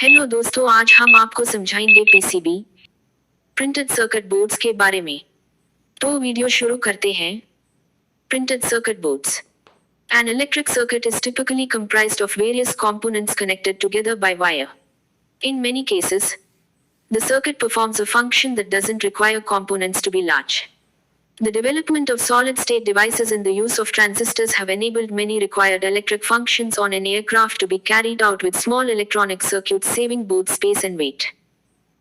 Hello दोस्तों, आज हम आपको समझाएंगे पीसीबी प्रिंटेड सर्किट बोर्ड्स के बारे में। तो वीडियो शुरू करते हैं। Printed circuit boards. An electric circuit is typically comprised of various components connected together by wire. In many cases, the circuit performs a function that doesn't require components to be large. The development of solid-state devices and the use of transistors have enabled many required electric functions on an aircraft to be carried out with small electronic circuits, saving both space and weight.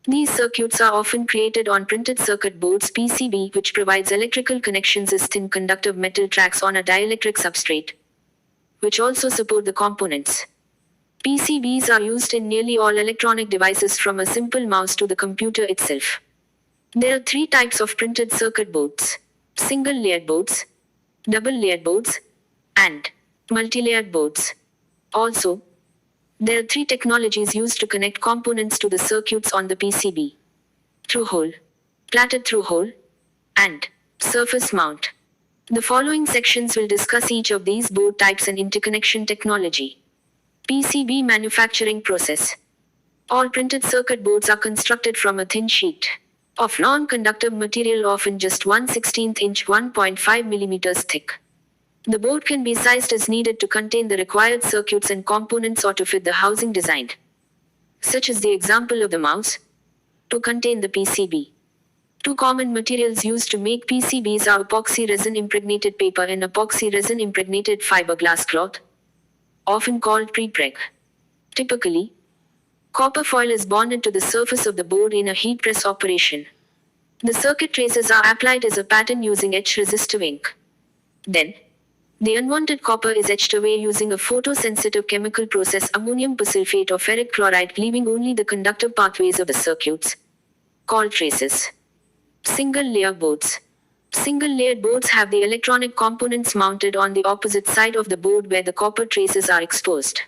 These circuits are often created on printed circuit boards (PCB), which provides electrical connections as thin conductive metal tracks on a dielectric substrate, which also support the components. PCBs are used in nearly all electronic devices, from a simple mouse to the computer itself. There are three types of printed circuit boards: single-layered boards, double-layered boards, and multi-layered boards. Also, there are three technologies used to connect components to the circuits on the PCB: through-hole, platted through-hole, and surface mount. The following sections will discuss each of these board types and interconnection technology. PCB manufacturing process. All printed circuit boards are constructed from a thin sheet of non-conductive material, often just 1/16 inch (1.5 mm) thick. The board can be sized as needed to contain the required circuits and components or to fit the housing designed, such as the example of the mouse, to contain the PCB. Two common materials used to make PCBs are epoxy resin impregnated paper and epoxy resin impregnated fiberglass cloth, often called prepreg. Typically, copper foil is bonded to the surface of the board in a heat press operation. The circuit traces are applied as a pattern using etch-resistive ink. Then, the unwanted copper is etched away using a photosensitive chemical process, ammonium persulfate or ferric chloride, leaving only the conductive pathways of the circuits, called traces. Single-layer boards. Single-layered boards have the electronic components mounted on the opposite side of the board where the copper traces are exposed.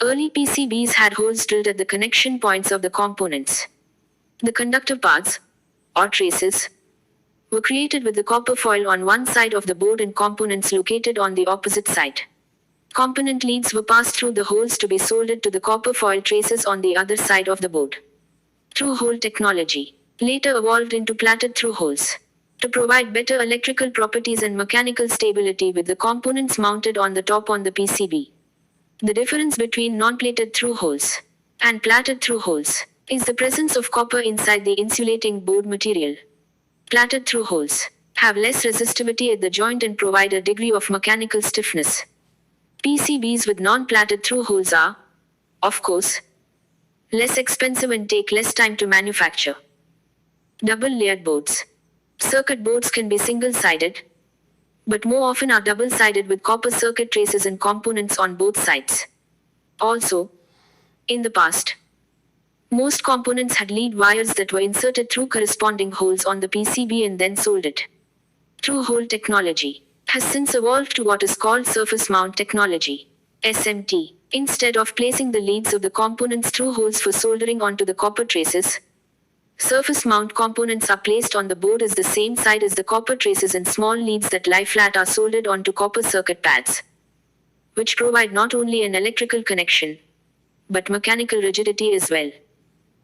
Early PCBs had holes drilled at the connection points of the components. The conductive paths, or traces, were created with the copper foil on one side of the board and components located on the opposite side. Component leads were passed through the holes to be soldered to the copper foil traces on the other side of the board. Through-hole technology later evolved into platted through-holes to provide better electrical properties and mechanical stability with the components mounted on the top on the PCB. The difference between non-plated through-holes and platted through-holes is the presence of copper inside the insulating board material. Platted through-holes have less resistivity at the joint and provide a degree of mechanical stiffness. PCBs with non-platted through-holes are, of course, less expensive and take less time to manufacture. Double-layered boards. Circuit boards can be single-sided, but more often are double-sided with copper circuit traces and components on both sides. Also, in the past, most components had lead wires that were inserted through corresponding holes on the PCB and then soldered. Through-hole technology has since evolved to what is called surface mount technology, SMT. Instead of placing the leads of the components through holes for soldering onto the copper traces, surface mount components are placed on the board as the same side as the copper traces, and small leads that lie flat are soldered onto copper circuit pads, which provide not only an electrical connection, but mechanical rigidity as well.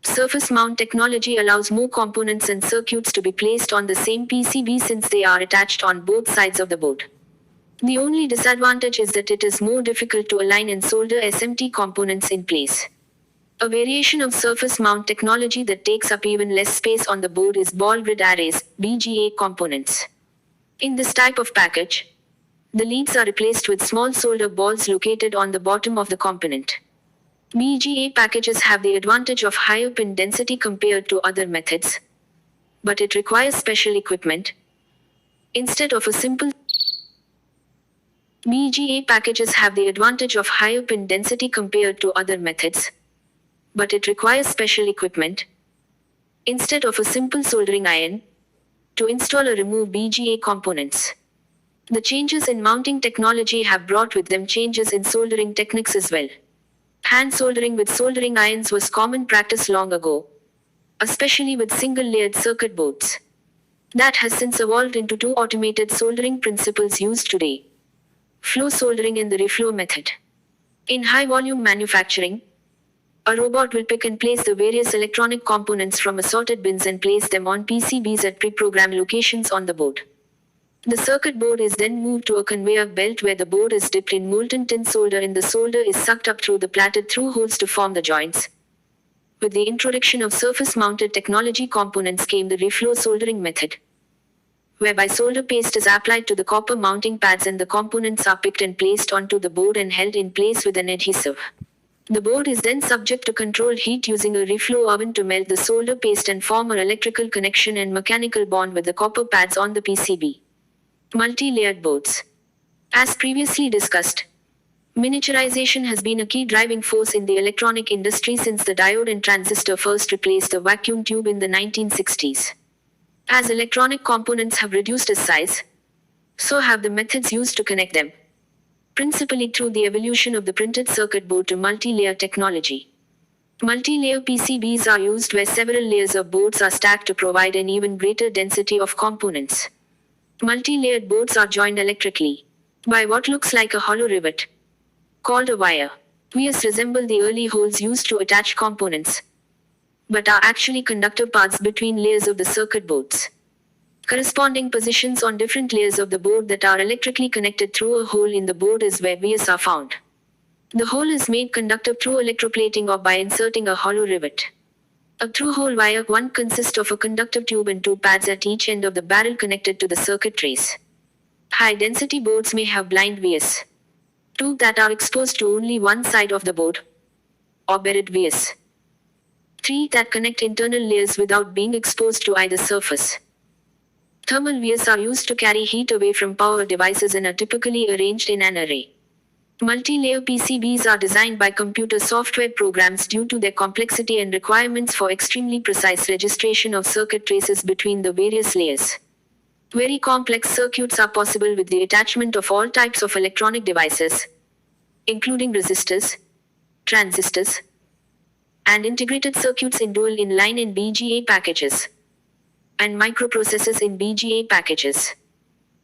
Surface mount technology allows more components and circuits to be placed on the same PCB since they are attached on both sides of the board. The only disadvantage is that it is more difficult to align and solder SMT components in place. A variation of surface mount technology that takes up even less space on the board is ball grid arrays, BGA components. In this type of package, the leads are replaced with small solder balls located on the bottom of the component. BGA packages have the advantage of higher pin density compared to other methods, but it requires special equipment. Instead of a simple BGA packages have the advantage of higher pin density compared to other methods, but it requires special equipment. Instead of a simple soldering iron to install or remove BGA components. The changes in mounting technology have brought with them changes in soldering techniques as well. Hand soldering with soldering irons was common practice long ago, especially with single-layered circuit boards. That has since evolved into two automated soldering principles used today: flow soldering and the reflow method. In high-volume manufacturing, A robot will pick and place the various electronic components from assorted bins and place them on PCBs at pre-programmed locations on the board. The circuit board is then moved to a conveyor belt where the board is dipped in molten tin solder and the solder is sucked up through the platted through holes to form the joints. With the introduction of surface-mounted technology components came the reflow soldering method, whereby solder paste is applied to the copper mounting pads and the components are picked and placed onto the board and held in place with an adhesive. The board is then subject to controlled heat using a reflow oven to melt the solder paste and form an electrical connection and mechanical bond with the copper pads on the PCB. Multi-layered boards. As previously discussed, miniaturization has been a key driving force in the electronic industry since the diode and transistor first replaced the vacuum tube in the 1960s. As electronic components have reduced in size, so have the methods used to connect them, principally through the evolution of the printed circuit board to multi-layer technology. Multi-layer PCBs are used where several layers of boards are stacked to provide an even greater density of components. Multi-layered boards are joined electrically by what looks like a hollow rivet, called a wire. Wires resemble the early holes used to attach components, but are actually conductor paths between layers of the circuit boards. Corresponding positions on different layers of the board that are electrically connected through a hole in the board is where wires are found. The hole is made conductor through electroplating or by inserting a hollow rivet. A through-hole wire one consists of a conductor tube and two pads at each end of the barrel connected to the circuit trace. High-density boards may have blind wires, two that are exposed to only one side of the board, or buried wires, three that connect internal layers without being exposed to either surface. Thermal wires are used to carry heat away from power devices and are typically arranged in an array. Multi-layer PCBs are designed by computer software programs due to their complexity and requirements for extremely precise registration of circuit traces between the various layers. Very complex circuits are possible with the attachment of all types of electronic devices, including resistors, transistors, and integrated circuits in dual inline and BGA packages, and microprocessors in BGA packages.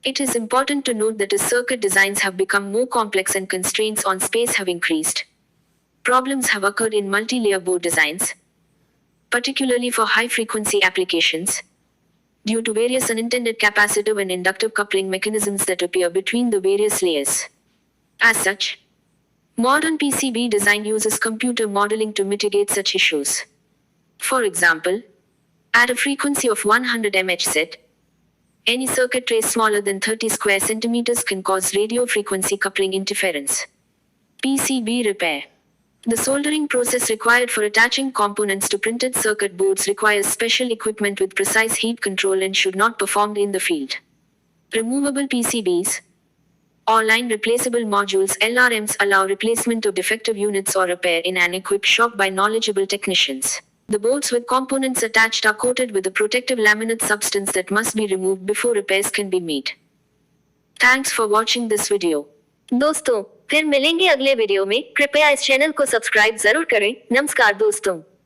It is important to note that as circuit designs have become more complex and constraints on space have increased, problems have occurred in multi-layer board designs, particularly for high-frequency applications, due to various unintended capacitive and inductive coupling mechanisms that appear between the various layers. As such, modern PCB design uses computer modeling to mitigate such issues. For example, at a frequency of 100 MHz, any circuit trace smaller than 30 square centimeters can cause radio frequency coupling interference. PCB repair. The soldering process required for attaching components to printed circuit boards requires special equipment with precise heat control and should not be performed in the field. Removable PCBs or line replaceable modules (LRMs) allow replacement of defective units or repair in an equipped shop by knowledgeable technicians. The boards with components attached are coated with a protective laminate substance that must be removed before repairs can be made. Thanks for watching this video. दोस्तों, फिर मिलेंगे अगले video में। कृपया इस channel को subscribe जरूर करें। नमस्कार दोस्तों।